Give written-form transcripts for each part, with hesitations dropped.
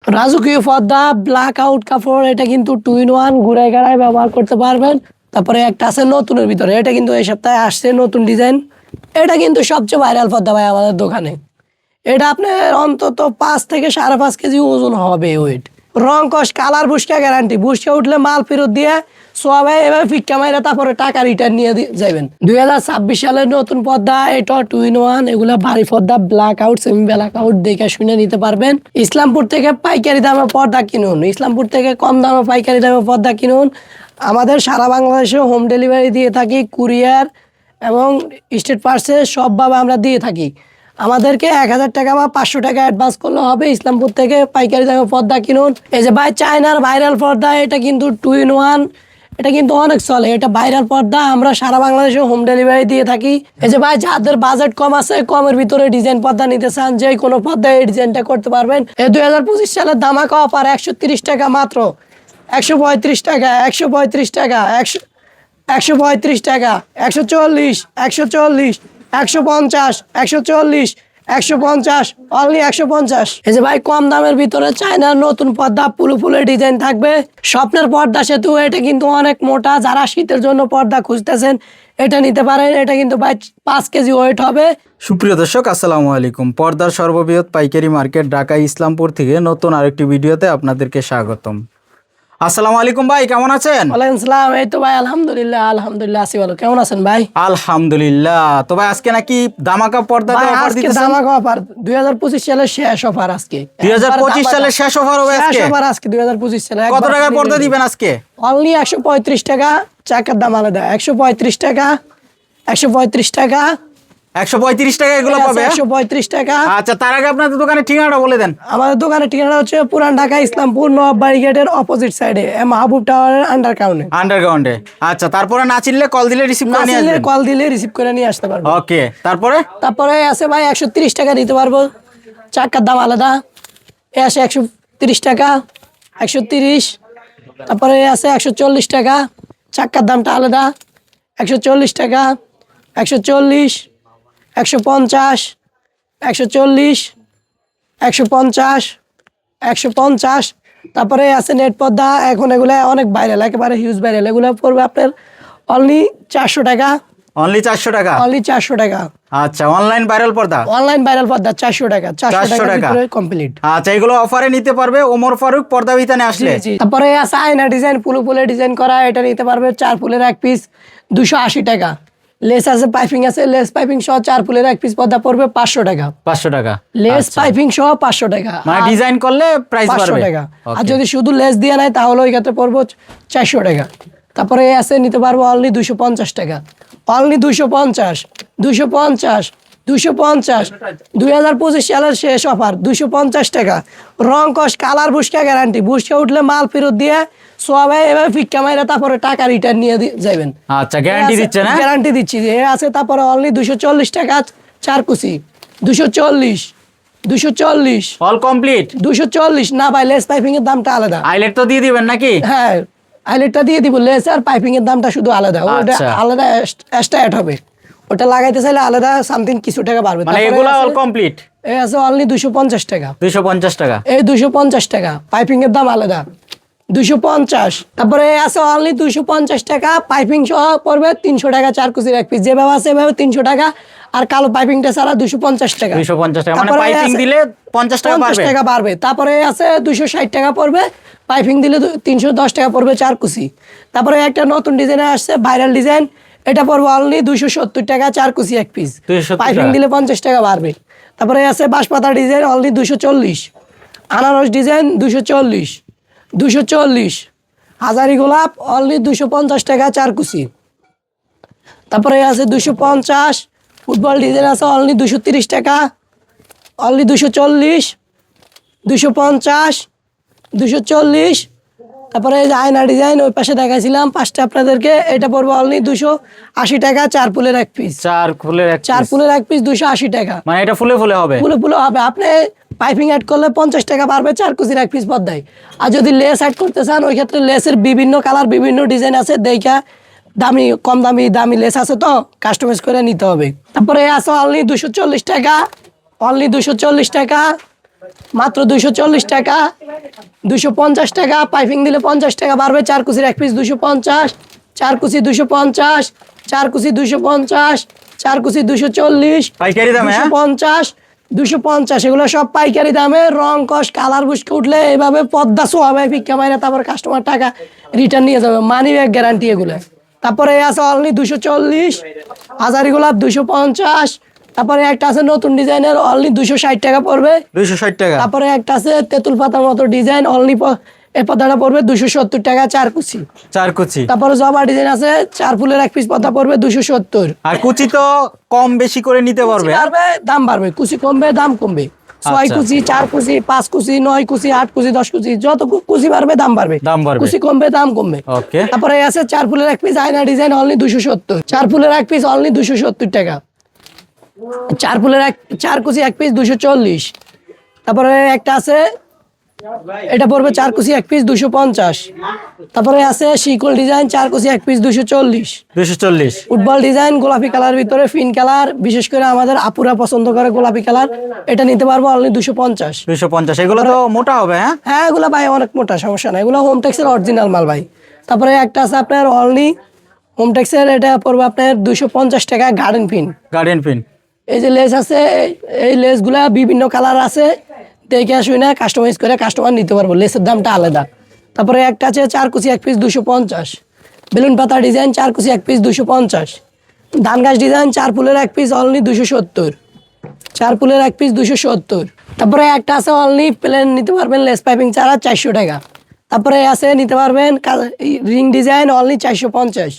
রাজকীয় পর্দা black out কাপড়, এটা কিন্তু 2 in 1 ঘুরায় গাড়ায় ব্যবহার করতে পারবেন। তারপরে একটা আছে নতুনের ভিতরে, এটা কিন্তু এই সপ্তাহে আসছে নতুন ডিজাইন। এটা কিন্তু সবচেয়ে ভাইরাল পর্দা ভাই আমাদের দোকানে। এটা আপনার অন্তত 5 থেকে 5.5 কেজি ওজন হবে ওয়েট। রং কস কালার বুসকা গ্যারান্টি, বুসকা উঠলে মাল ফেরত দিয়ে সবাই এভাবে ফিক্কা মাইরা তারপরে টাকা রিটার্ন নিয়ে যাবেন। 2026 সালের নতুন পর্দা, এটা 2 in 1, এগুলা ভারী পর্দা black out semi black out দেখে শুনে নিতে পারবেন। ইসলামপুর থেকে পাইকারি দামে পর্দা কিনুন, ইসলামপুর থেকে কম দামে পাইকারি দামে পর্দা কিনুন। আমাদের সারা বাংলাদেশে হোম ডেলিভারি দিয়ে থাকি, কুরিয়ার এবং স্টেট পার্সে সবভাবে আমরা দিয়ে থাকি। আমাদেরকে 1000 টাকা বা 500 টাকা অ্যাডভান্স করলে হবে। ইসলামপুর থেকে পাইকারি দামে পর্দা কিনুন। এই যে ভাই চায়নার ভাইরাল পর্দা, এটা কিন্তু 2 in 1, এটা কিন্তু অনেক চলে। এটা ভাইরাল পর্দা, আমরা সারা বাংলাদেশে হোম ডেলিভারি দিয়ে থাকি। এই যে ভাই যাদের বাজেট কম আছে, কমের ভিতরে ডিজাইন পর্দা নিতে চান, যে কোনো পর্দা এই ডিজাইনটা করতে পারবেন। এই 2025 সালের ধামাকা অফার 130 টাকা মাত্র, 135 টাকা, 135 টাকা, 135 টাকা, 140, 140, 150, 140, 150, অনলি 150। এই যে ভাই কম দামের ভিতরে চায়নার নতুন পর্দা পুরো ফুলের ডিজাইন থাকবে। স্বপ্নের পর্দা সেতু, এটা কিন্তু অনেক মোটা, যারা শীতের জন্য পর্দা খুঁজতেছেন এটা নিতে পারেন। এটা কিন্তু ভাই 5 কেজি ওয়েট হবে। সুপ্রিয় দর্শক, আসসালামু আলাইকুম। পর্দার সর্ববৃহৎ পাইকারি মার্কেট ঢাকা ইসলামপুর থেকে নতুন আরেকটি ভিডিওতে আপনাদেরকে স্বাগতম। আসসালামু আলাইকুম ভাই, কেমন আছেন? ওয়ালাইকুম আসসালাম। এই তো ভাই আলহামদুলিল্লাহ, আলহামদুলিল্লাহ আছি ভালো। কেমন আছেন ভাই? আলহামদুলিল্লাহ। তো ভাই আজকে নাকি ধামাকা পর্দাতে ভাই অফার আজকে দিতেছেন? ধামাকা অফার 2025 সালের শেষ অফার আজকে। 2025 সালের শেষ অফার হবে শেষ আজকে? অফার আজকে 2025 সালে। কত টাকা পর্দা দিবেন আজকে? অনলি 135 টাকা, চাকার দাম আলাদা। 135 টাকা, 135 টাকা, 135 টাকা এগুলো পাবে? 135 টাকা। আচ্ছা, তার আগে আপনাদের দোকানের ঠিকানাটা বলে দেন। আমাদের দোকানের ঠিকানা হচ্ছে পুরান ঢাকা ইসলামপুর নবাবাড়ি গেটের অপোজিট সাইডে, মাহবুব টাওয়ারের আন্ডারগ্রাউন্ডে। আন্ডারগ্রাউন্ডে। আচ্ছা, তারপরে না চিনলে কল দিলে রিসিভ করে নিয়ে আসবেন। কল দিলে রিসিভ করে নিয়ে আসতে পারবো। ওকে, তারপরে আছে ভাই 130 টাকা দিতে পারবো, চাকার দাম আলাদা। এ আসে 130 টাকা, 130। তারপরে আছে 140 টাকা, চাকার দামটা আলাদা। 140 টাকা, 140, 150, 140, 150, 150। তারপরে আছে নেট পর্দা, এখন এগুলো অনেক ভাইরাল, একেবারে হিউজ ভাইরাল। এগুলো পড়বে আপনার অনলি 400 টাকা। অনলি 400 টাকা? অনলি 400 টাকা। আচ্ছা, অনলাইন ভাইরাল পর্দা? অনলাইন ভাইরাল পর্দা 400 টাকা। 400 টাকা কমপ্লিট। আচ্ছা, এগুলো অফারে নিতে পারবে ওমর ফারুক পর্দা বিতানে আসলে। তারপরে আছে আয়না ডিজাইন, ফুলে ডিজাইন করা, এটা নিতে পারবে 4 ফুলের এক পিস 280 টাকা। লেস আছে, পাইপিং আছে, লেস পাইপিং সহ 4 ফুলের এক পিস পর্দা পড়বে 500 টাকা। 500 টাকা লেস পাইপিং সহ 500 টাকা। মানে ডিজাইন করলে প্রাইস 500 বাড়বে টাকা। আর যদি শুধু লেস দিয়ে নেয় তাহলে ওই ক্ষেত্রে পড়বো 400 টাকা। তারপরে আছে নিতে পারবো অনলি 250 টাকা। অনলি 250, 250, 250। 2025 সালের শেষ অফার 250 টাকা। রং কস কালার বুসকা গ্যারান্টি, বুসকা উঠলে মাল ফেরত দিয়ে সবাই এভাবে ফিক্কা মাইরা তারপরে টাকা রিটার্ন নিয়ে যাবেন। আচ্ছা, গ্যারান্টি দিচ্ছেন? না গ্যারান্টি দিচ্ছি। এ আছে তারপরে অনলি 240 টাকা, 4 কুচি 240, 240। অল কমপ্লিট 240 না ভাই, লেস পাইপিং এর দামটা আলাদা। আইলেট তো দিয়ে দিবেন নাকি? হ্যাঁ, আইলেটটা দিয়ে দিব, লেস আর পাইপিং এর দামটা শুধু আলাদা। ওটা আচ্ছা। আলাদা এক্সট্রা অ্যাড হবে, ওটা লাগাইতে চাইলে আলাদা সামথিং কিছু টাকা বাড়বে। মানে এগুলো অল কমপ্লিট? এই আছে অনলি 250 টাকা। 250 টাকা? এই 250 টাকা, পাইপিং এর দাম আলাদা 250। তারপরে আছে অনলি 250 টাকা, পাইপিং সহ পড়বে 300 টাকা 4 কুচির এক পিস। যেভাবে আছে এভাবে 300 টাকা, আর কালো পাইপিংটা ছাড়া 250 টাকা। 250 টাকা মানে তারপরে পাইপিং আছে দিলে 50 টাকা 50 বাড়বে? টাকা বাড়বে। তারপরে আছে 260 টাকা পড়বে, পাইপিং দিলে 310 টাকা পড়বে 4 কুচি। তারপরে একটা নতুন ডিজাইন আসছে ভাইরাল ডিজাইন, এটা পড়বে অনলি 270 টাকা 4 কুচি এক পিস। 270 পাইপিং দিলে 50 টাকা বাড়বে। তারপরে আছে বাঁশপাতা ডিজাইন অনলি 240, আনারস ডিজাইন 240, 240। হাজারি গোলাপ অনলি 250 টাকা 4 কুচি। তারপরে আছে 250। ফুটবল ডিজাইন আছে অনলি 230 টাকা, অনলি 240, 250, 240। তারপরে এই যে আয়না ডিজাইন ওই পাশে দেখাইছিলাম 5টা আপনাদেরকে, এটা পড়বে অনলি 280 টাকা 4 ফুলের এক পিস। 4 ফুলের এক 4 ফুলের এক পিস 280 টাকা। মানে এটা ফুলে হবে? ফুলে হবে। আপনি পাইপিং অ্যাড করলে 50 টাকা বাড়বে 4 কুচির এক পিস পর্দায়। আর যদি লেস অ্যাড করতে চান, ওই ক্ষেত্রে লেসের বিভিন্ন কালার বিভিন্ন ডিজাইন আছে, দেখা দামি কম দামি লেস আছে, তো কাস্টমাইজ করে নিতে হবে। তারপরে আছে অনলি 240 টাকা, অনলি 240 টাকা, মাত্র 240 টাকা, 250 টাকা, পাইপিং দিলে 50 টাকা বাড়বে। 4 কুচির এক পিস 250, 4 কুচি 250, 4 কুচি 250, 4 কুচি 240, পাইকারি দামে, হ্যাঁ? 250, 250, এগুলো সব পাইকারি দামে। রং কস কালার বুসকে উঠলে এইভাবে পদ্মা সোয়াবে ভিক্ষা মাইরা, তারপর কাস্টমার টাকা রিটার্ন নিয়ে যাবে, মানি ব্যাক গ্যারান্টি এগুলো। তারপরে আছে অনলি 240, হাজারি গোলাপ 250। তারপরে একটা আছে নতুন ডিজাইনের, অনলি 260 টাকা পড়বে। 260 টাকা। তারপরে একটা আছে তেঁতুল পাতার মতো ডিজাইন, অনলি এই পাতাটা পড়বে 270 টাকা 4 কুচি। 4 কুচি। তারপরে জবা ডিজাইন আছে, 4 ফুলের এক পিস পাতা পড়বে 270। আর কুচি তো কম বেশি করে নিতে পারবে। বাড়বে দাম বাড়বে, কুচি কমবে দাম কমবে। 6 কুচি, 4 কুচি, 5 কুচি, 9 কুচি, 8 কুচি, 10 কুচি, যত কুচি বাড়বে দাম বাড়বে। দাম বাড়বে। কুচি কমবে দাম কমবে। ওকে। তারপরে আছে 4 ফুলের এক পিস আয়না ডিজাইন, অনলি 270। 4 ফুলের এক পিস অনলি 270 টাকা। 4 ফুলের 4 কুচি এক পিস 240। তারপরে একটা আছে, এটা পড়বে 4 কুচি এক পিস 250। তারপরে আছে শিকল ডিজাইন, 4 কুচি এক পিস 240। 240। ফুটবল ডিজাইন গোলাপি কালার ভিতরে ফিন কালার, বিশেষ করে আমাদের আপুরা পছন্দ করে গোলাপি কালার, এটা নিতে পারবো অনলি 250। 250। এগুলো তো মোটা হবে, হ্যাঁ? হ্যাঁ, এগুলো ভাই অনেক মোটা, সমস্যা নাই, এগুলো হোমটেক্সের অরিজিনাল মাল ভাই। তারপরে একটা আছে আপনার অনলি হোমটেক্সের, এটা পড়বে আপনার 250 টাকা গার্ডেন পিন। Guardian pin. এই যে লেস আছে, এই লেসগুলা বিভিন্ন কালার আছে, দেখে শুনে কাস্টমাইজ করে কাস্টমার নিতে পারবো, লেসের দামটা আলাদা। তারপরে একটা আছে 4 কুচি এক পিস 250। বেলুন পাতা ডিজাইন 4 কুচি এক পিস 250। ধান গাছ ডিজাইন 4 ফুলের এক পিস অনলি 270। 4 ফুলের এক পিস 270। তারপরে একটা আছে অনলি প্লেন নিতে পারবেন লেস পাইপিং ছাড়া 400 টাকা। তারপরে আছে নিতে পারবেন রিং ডিজাইন অনলি 450।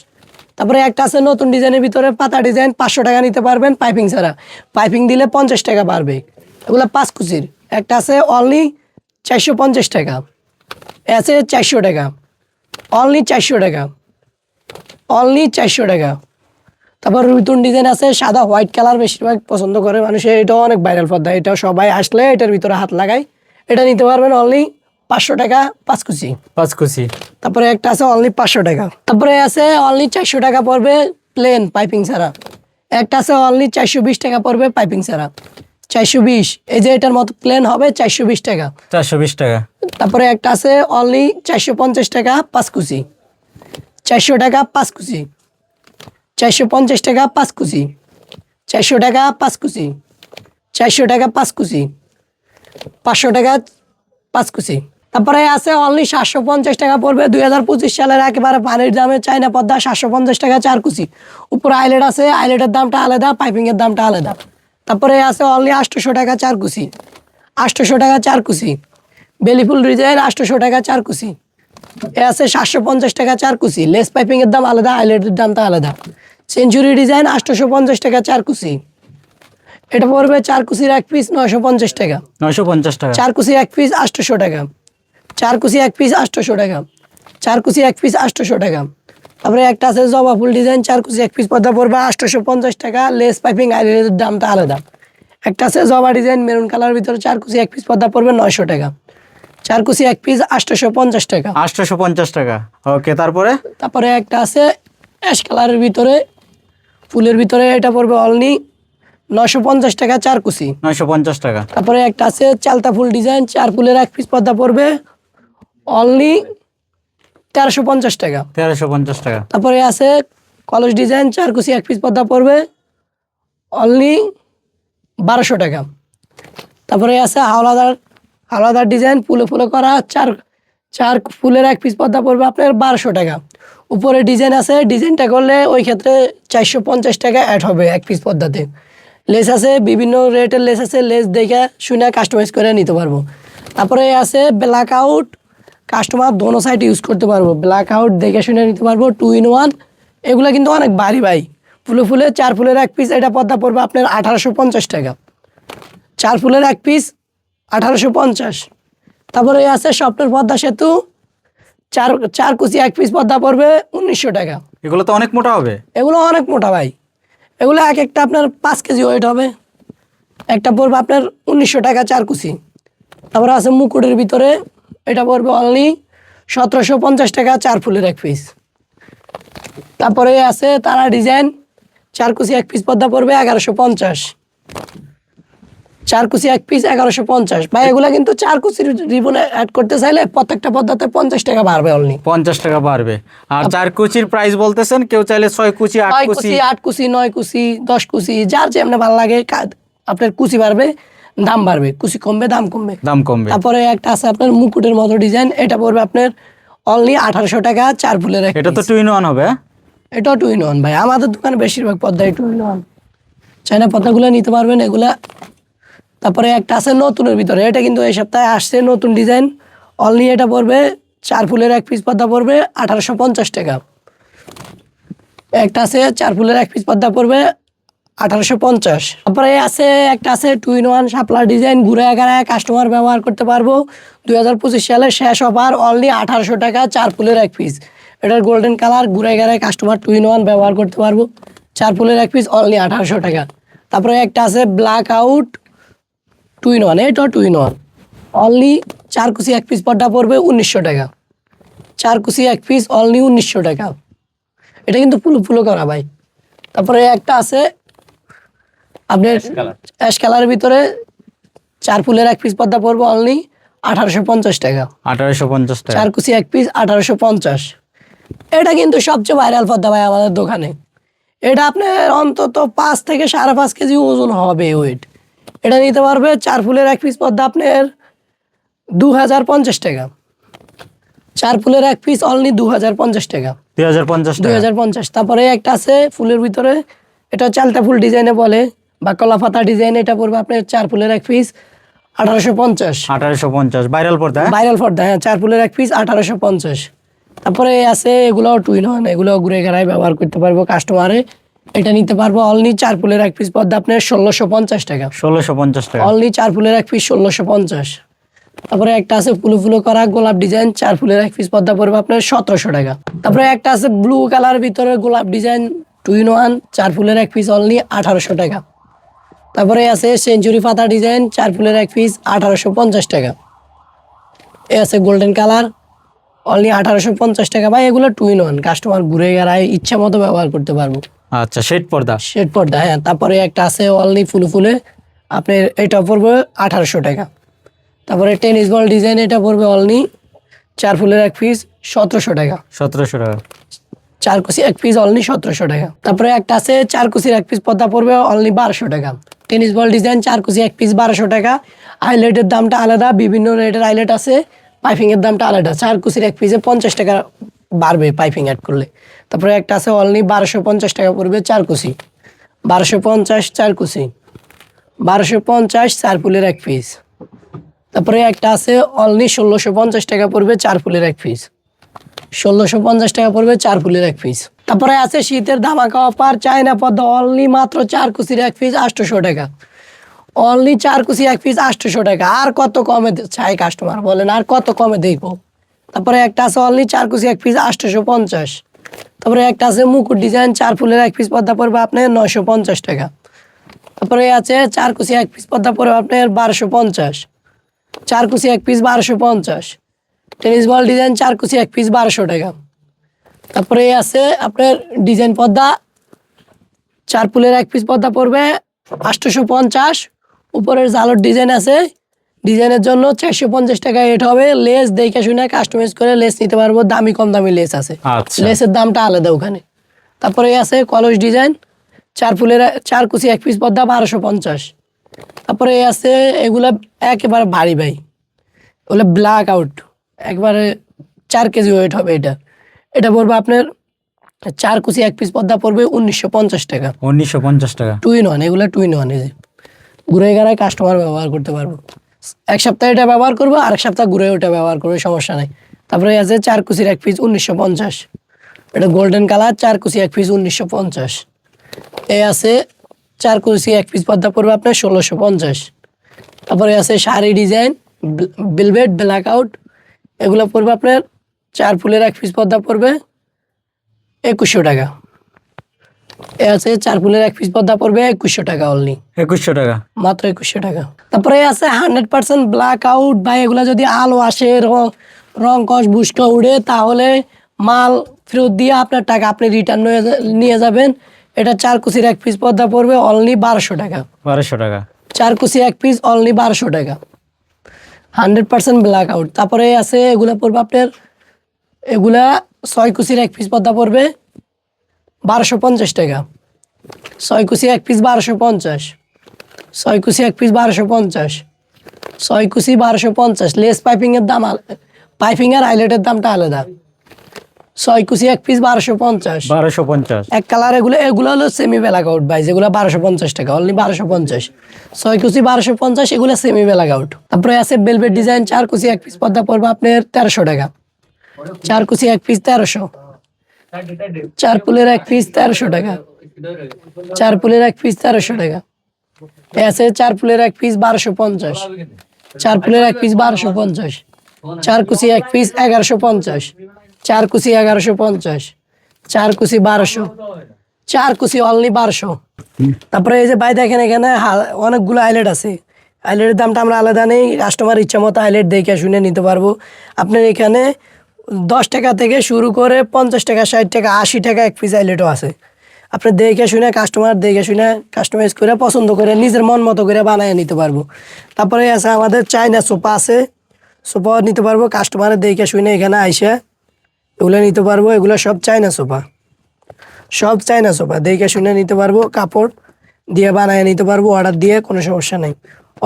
তারপরে একটা আছে নতুন ডিজাইনের ভিতরে পাতা ডিজাইন 500 টাকা নিতে পারবেন পাইপিং ছাড়া, পাইপিং দিলে 50 টাকা বাড়বে। এগুলো 5 কুচির। একটা আছে অনলি 450 টাকা, আছে 400 টাকা, অনলি 400 টাকা, অনলি 400 টাকা। তারপর নতুন ডিজাইন আছে সাদা হোয়াইট কালার, বেশিরভাগ পছন্দ করে মানুষের, এটাও অনেক ভাইরাল পদ্মা, এটাও সবাই আসলে এটার ভিতরে হাত লাগায়। এটা নিতে পারবেন অনলি 500 টাকা 5 কুচি। 5 কুচি। তারপরে একটা আছে অনলি 500 টাকা। তারপরে আছে অনলি 400 টাকা পড়বে প্লেন পাইপিং ছাড়া। একটা আছে অনলি 420 টাকা পড়বে পাইপিং ছাড়া। 420, এই যে এটার মতো প্লেন হবে 420 টাকা। 420 টাকা। তারপরে একটা আছে অনলি 450 টাকা 5 কুচি। 400 টাকা 5 কুচি। 450 টাকা 5 কুচি। 400 টাকা 5 কুচি। 400 টাকা 5 কুচি। 500 টাকা 5 কুচি। তারপরে আছে অনলি 750 টাকা পড়বে 2025 সালের একেবারে পানির দামে চাইনা পদ্মা, 750 টাকা 4 কুচি। উপরে আইলেট আছে, আইলেটের দামটা আলাদা, পাইপিংয়ের দামটা আলাদা। তারপরে আছে অনলি 800 টাকা 4 কুচি। 800 টাকা 4 কুচি। বেলিফুল ডিজাইন 800 টাকা 4 কুচি। এ আছে 750 টাকা 4 কুচি। লেস পাইপিংয়ের দাম আলাদা, আইলেটের দামটা আলাদা। সেঞ্চুরি ডিজাইন 850 টাকা 4 কুচি। এটা পড়বে 4 কুচির এক পিস 950 টাকা। 950 টাকা। 4 কুচি এক পিস 800 টাকা। 4 কুচি এক পিস 800 টাকা। 4 কুচি এক পিস 800 টাকা। তারপরে একটা আছে জবা ফুল ডিজাইন, 4 কুচি এক পিস পদ্মা পড়বে 850 টাকা, লেস পাইপিং আইলেটের দামটা আলাদা। একটা আছে জবা ডিজাইন মেরুন কালার ভিতরে, 4 কুচি এক পিস পদ্মা পড়বে 900 টাকা। 4 কুচি এক পিস 850 টাকা। 850 টাকা। ওকে, তারপরে? তারপরে একটা আছে অ্যাশ কালারের ভিতরে ফুলের ভিতরে, এটা পড়বে অনলি 950 টাকা 4 কুচি। 950 টাকা। তারপরে একটা আছে চালতা ফুল ডিজাইন, 4 ফুলের এক পিস পদ্মা পড়বে অনলি 1350 টাকা। 1350 টাকা। তারপরে আছে কলস ডিজাইন, 4 কুচি এক পিস পদ্মা পড়বে অনলি 1200 টাকা। তারপরে আছে হাওলাদার ডিজাইন ফুলে ফুলে করা, 4 ফুলের এক পিস পদ্মা পড়বে আপনার 1200 টাকা। উপরে ডিজাইন আছে, ডিজাইনটা করলে ওই ক্ষেত্রে 450 টাকা অ্যাড হবে এক পিস পদ্মাতে। লেস আছে, বিভিন্ন রেটের লেস আছে, লেস দেখে শুনে কাস্টমাইজ করে নিতে পারবো। তারপরে আছে ব্ল্যাক আউট, কাস্টমার দোনো সাইড ইউজ করতে পারবো, ব্ল্যাক আউট দেখে শুনে নিতে পারবো 2 in 1। এগুলো কিন্তু অনেক ভারী ভাই, ফুলে ফুলে 4 ফুলের এক পিস, এটা পদ্মা পড়বে আপনার 1850 টাকা। 4 ফুলের এক পিস 1850। তারপরে আছে স্বপ্নের পদ্মা সেতু, 4 কুচি এক পিস পদ্মা পড়বে 1900 টাকা। এগুলো তো অনেক মোটা হবে। এগুলো অনেক মোটা ভাই, এগুলো এক একটা আপনার 5 কেজি ওয়েট হবে। একটা পড়বে আপনার 1900 টাকা 4 কুচি। তারপরে আছে মুকুটের ভিতরে, এটা পড়বে অনলি 1750 টাকা 4 ফুলের এক পিস। তারপরে আছে তারা ডিজাইন, 4 কুচি এক পিস পদ্মা পড়বে 1150। 4 কুচি এক পিস 1150 ভাই। এগুলা কিন্তু 4 কুচির রিবন অ্যাড করতে চাইলে প্রত্যেকটা পদ্মাতে 50 টাকা বাড়বে অনলি। 50 টাকা বাড়বে। আর 4 কুচির প্রাইস বলতেছেন, কেউ চাইলে 6 কুচি 8 6 কুচি কুচি 8 কুচি 9 কুচি 10 কুচি যার যেমন ভালো লাগে আপনার কুচি বাড়বে দাম বাড়বে, কুচি কমবে দাম কমবে। দাম কমবে। তারপরে একটা আছে আপনার মুকুটের মতো ডিজাইন, এটা পড়বে আপনার অনলি 1800 টাকা 4 ফুলের এক এটা তো piece। 2 in 1 হবে। এটাও 2 in 1 ভাই। আমাদের দোকানে বেশিরভাগ পদ্মাই 2 in 1। চাইনা পদ্মাগুলো নিতে পারবেন এগুলা। তারপরে একটা আছে নতুনের ভিতরে, এটা কিন্তু এই সপ্তাহে আসছে নতুন ডিজাইন। অনলি এটা পড়বে 4 ফুলের এক পিস পদ্মা পড়বে 1850 টাকা। একটা আছে 4 ফুলের এক পিস পদ্মা পড়বে 1850। তারপরে আছে একটা আছে 2 in 1 শাপলা ডিজাইন, ঘুরে এগারায় কাস্টমার ব্যবহার করতে পারবো। 2025 সালে শেষ অফার, অনলি 1800 টাকা 4 ফুলের এক পিস। এটার গোল্ডেন কালার, ঘুরে এগারায় কাস্টমার 2 in 1 ব্যবহার করতে পারবো। 4 ফুলের এক পিস অনলি 1800 টাকা। তারপরে একটা আছে ব্ল্যাক আউট 2 in 1, এটাও 2 in 1 অনলি 4 কুচি এক পিস পদ্মা পড়বে 1900 টাকা। 4 কুচি এক পিস অনলি 1900 টাকা। এটা কিন্তু ফুলো ফুলো করা ভাই। তারপরে একটা আছে আপনার অ্যাশ কালারের ভিতরে 4 ফুলের এক পিস পদ্মা পড়বে অনলি 1850 টাকা। 1850 টাকা। 4 কুচি এক পিস 1850। এটা কিন্তু সবচেয়ে ভাইরাল পদ্মা ভাই আমাদের দোকানে। এটা আপনার অন্তত 5 থেকে 5.5 কেজি ওজন হবে ওয়েট। এটা নিতে পারবে 4 ফুলের এক পিস পদ্মা আপনার 2050 টাকা। 4 ফুলের এক পিস অনলি 2050 টাকা। 2050 টাকা। 2050। তারপরে একটা আছে ফুলের ভিতরে, এটা চালতা ফুল ডিজাইনে বলে বা কলা পাতা ডিজাইন, এটা পড়বে আপনার 4 ফুলের এক পিস 1850। 1850 ভাইরাল পর্দা। ভাইরাল পর্দা, হ্যাঁ 4 ফুলের এক পিস 1850। তারপরে আছে এগুলো 2 in 1, এগুলো ঘুরে ঘেরায় ব্যবহার করতে পারবো কাস্টমারে। এটা নিতে পারবো অনলি 4 ফুলের এক পিস পদ্মা আপনার 1650 টাকা। 1650 টাকা। অনলি 4 ফুলের এক পিস 1650। তারপরে একটা আছে ফুলো ফুলো করা গোলাপ ডিজাইন, 4 ফুলের এক পিস পদ্মা পড়বে আপনার 1700 টাকা। তারপরে একটা আছে ব্লু কালার ভিতরে গোলাপ ডিজাইন 2 in 1, 4 ফুলের এক পিস অনলি 1800 টাকা। তারপরে আছে সেঞ্চুরি পাতা ডিজাইন, 4 ফুলের এক পিস 1850 টাকা। এ আছে গোল্ডেন কালার অনলি 1850 টাকা ভাই। এগুলো 2 in 1, কাস্টমার ঘুরে গেড়ায় ইচ্ছা মতো ব্যবহার করতে পারবো। আচ্ছা, শেড পর্দা। শেড পর্দা, হ্যাঁ। তারপরে একটা আছে অনলি ফুলে ফুলে আপনার, এটা পড়বে 1800 টাকা। তারপরে টেনিস বল ডিজাইন, এটা পড়বে অনলি 4 ফুলের এক পিস 1700 টাকা। 1700 টাকা। 4 কুচি এক পিস অনলি 1700 টাকা। তারপরে একটা আছে 4 কুচির এক পিস পদ্মা পড়বে অনলি 1200 টাকা। টেনিস বল ডিজাইন 4 কুচি এক পিস 1200 টাকা। আইলেটের দামটা আলাদা, বিভিন্ন রেটের আইলেট আছে, পাইপিং এর দামটা আলাদা। 4 কুচির এক পিসে 50 টাকা বাড়বে পাইপিং অ্যাড করলে। তারপরে একটা আছে অনলি 1250 টাকা পড়বে 4 কুচি। 1250 4 কুচি, 1250 4 ফুলের এক পিস। তারপরে একটা আছে অনলি 1650 টাকা পড়বে 4 ফুলের এক পিস। 1650 টাকা পড়বে 4 ফুলের এক পিস। তারপরে আছে শীতের ধামাকা অফার চায়না পদ্মা অনলি মাত্র 4 কুচির এক পিস 800 টাকা। অনলি 4 কুচি এক পিস 800 টাকা। আর কত কমে চাই কাস্টমার বলেন, আর কত কমে দেখবো। তারপরে একটা আছে অনলি 4 কুচি এক পিস 850। তারপরে একটা আছে মুকুট ডিজাইন 4 ফুলের এক পিস পদ্মা পড়বে আপনার 950 টাকা। তারপরে আছে 4 কুচি এক পিস পদ্মা পড়বে আপনার 1250। 4 কুচি এক পিস 1250। টেনিস বল ডিজাইন 4 কুচি এক পিস 1200 টাকা। তারপরে আছে আপনার ডিজাইন পদ্মা 4 ফুলের এক পিস পদ্মা পড়বে 850। উপরের জালোর ডিজাইন আছে, ডিজাইনের জন্য 450 টাকা রেট হবে। লেস দেখে শুনে কাস্টমাইজ করে লেস নিতে পারবো, দামি কম দামি লেস আছে। আচ্ছা। লেসের দামটা আলাদা ওখানে। তারপরে আছে কলস ডিজাইন 4 ফুলের 4 কুচি এক পিস পদ্মা 1250। তারপরে আছে এগুলা একেবারে ভারী ভাই, ওগুলো ব্ল্যাক আউট একবারে 4 কেজি ওয়েট হবে। এটা পড়বে আপনার 4 কুচি এক পিস পদ্মা পড়বে 1950 টাকা। 1950 টাকা। 2 in 1, এগুলো 2 in 1। এই যে ঘুরে গেড়ায় কাস্টমার ব্যবহার করতে পারবো। এক সপ্তাহ এটা ব্যবহার করবো, আরেক সপ্তাহ ঘুরে ওটা ব্যবহার করবে, সমস্যা নেই। তারপরে আছে 4 কুচির এক পিস 1950। এটা গোল্ডেন কালার 4 কুচি এক পিস 1950। এই আছে 4 কুচি এক পিস পদ্মা পড়বে আপনার 1650। তারপরে আছে sari design velvet black out, এগুলো পড়বে আপনার 4 ফুলের এক পিস পদ্মা পড়বে 2100 টাকা। এ আছে 4 ফুলের এক পিস পদ্মা পড়বে 2100 টাকা অনলি। 2100 টাকা। মাত্র 2100 টাকা। তারপরে আছে 100% ব্ল্যাক আউট ভাই। এগুলা যদি আলো আসে, রং কস বুস্কা উড়ে, তাহলে মাল ফেরত দিয়ে আপনার টাকা আপনি রিটার্ন নিয়ে যাবেন। এটা 4 কুচির এক পিস পদ্মা পড়বে অনলি 1200 টাকা। 1200 টাকা। 4 কুচি এক পিস অনলি 1200 টাকা, 100% ব্ল্যাক আউট। তারপরে আছে এগুলা পড়বে আপনার, এগুলা 6 কুচির এক পিস পর্দা পড়বে 1250 টাকা, 6 কুচি এক পিস 1250, 6 কুচি এক পিস 1250, 6 কুচি 1250। লেস পাইপিং এর দাম পাইপিং আর হাইলাইটের দামটা আলাদা। 6 কুচি এক পিস 1250, 1250। এক কালার। এগুলো হলো সেমি ব্ল্যাক আউট ভাই, যেগুলো 1250 টাকা, অনলি 1250। 6 কুচি 1250, এগুলো সেমি ব্ল্যাক আউট। তারপরে আছে বেলভেট ডিজাইন, 4 কুচি এক পিস পর্দা পড়বে আপনার 1300 টাকা, 4 কুচি এক পিস 1300, 4 পুলের এক পিস 1300 টাকা, 4 পুলের এক পিস 1300 টাকা। এ আছে 4 পুলের এক পিস 1250, 4 পুলের এক পিস 1250, 4 কুচি এক পিস 1150, 4 কুচি 1150, 4 কুচি 1200, 4 কুচি অনলি 1200। তারপরে এই যে ভাই দেখেন এখানে অনেকগুলো হাইলাইট আছে, হাইলাইটের দামটা আমরা আলাদা নেই, কাস্টমার ইচ্ছা মতো হাইলাইট দেখে শুনে নিতে পারবো। আপনার এখানে 10 টাকা থেকে শুরু করে 50 টাকা, 60 টাকা, 80 টাকা এক পিস হাইলাইটও আছে। আপনি দেখে শুনে কাস্টমাইজ করে পছন্দ করে নিজের মন মতো করে বানিয়ে নিতে পারবো। তারপরে আছে আমাদের চাইনা সোফা আছে, সোফা নিতে পারবো, কাস্টমারের দেখে শুনে এখানে আইসে এগুলো নিতে পারবো। এগুলো সব চাইনা সোফা, সব চাইনা সোফা দেখে শুনে নিতে পারবো, কাপড় দিয়ে বানিয়ে নিতে পারবো, অর্ডার দিয়ে, কোনো সমস্যা নেই,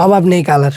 অভাব নেই কালার।